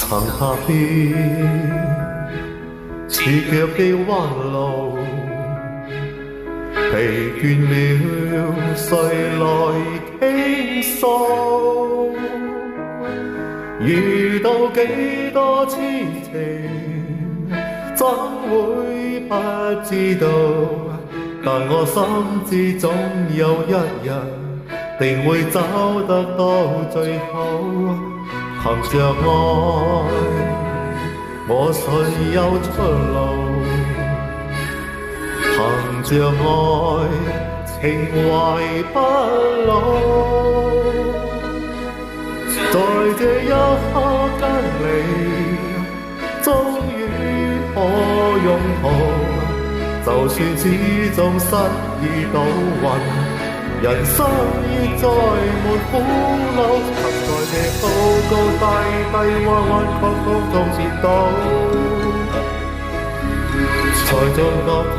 曾踏遍刺腳的彎路，疲倦了誰來傾訴？遇到幾多痴情，怎會不知道？但我心知總有一日，定會找得到最後。憑着愛，我信有出路；憑着愛，情懷不老。在這一刻跟你，終於可擁抱，就算始終失意倒運，人生已再沒苦惱。曾在這高高低低、彎彎曲曲中跌倒，才像覺佢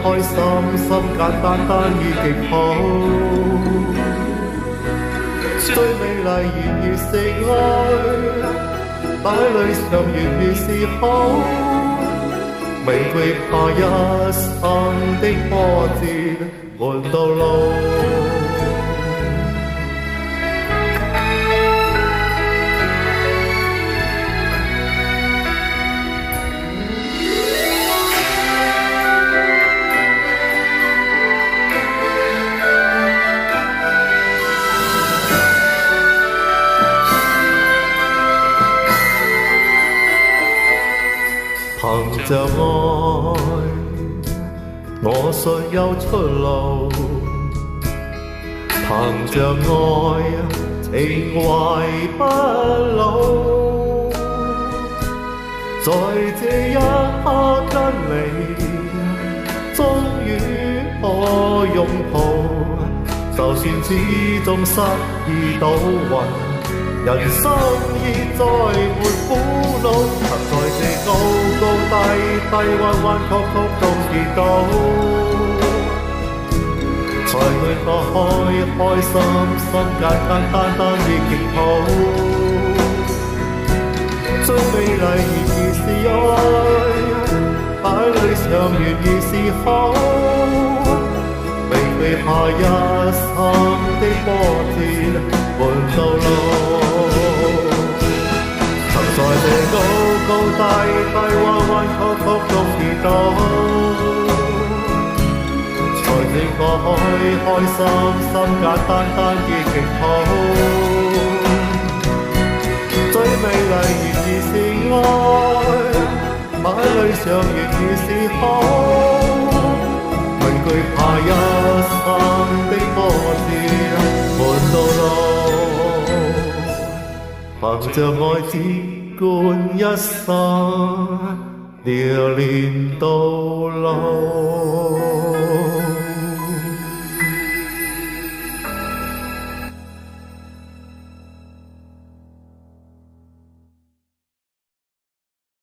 開心，心簡單單已極好。最美麗然而是愛，擺裏常原如是好，未懼怕一生的波折換到老。憑着愛，我信有出路；憑着愛，情懷不老。在這一刻跟你，終於可擁抱，就算始終失意倒運，人生已再沒苦惱。曾在這高高低低、彎彎曲曲中跌倒，才會覺開心，心簡單單已極好。最美麗然而是愛，擺裏常原而是好，未懼怕一生的波折換到老。在這高高低低、彎彎曲曲中跌倒，才正覺開心，心簡單已極好。最美麗然而是愛，擺裏常原如是好，未懼怕一生的波折換到老。憑着愛只管一生，聊連到老。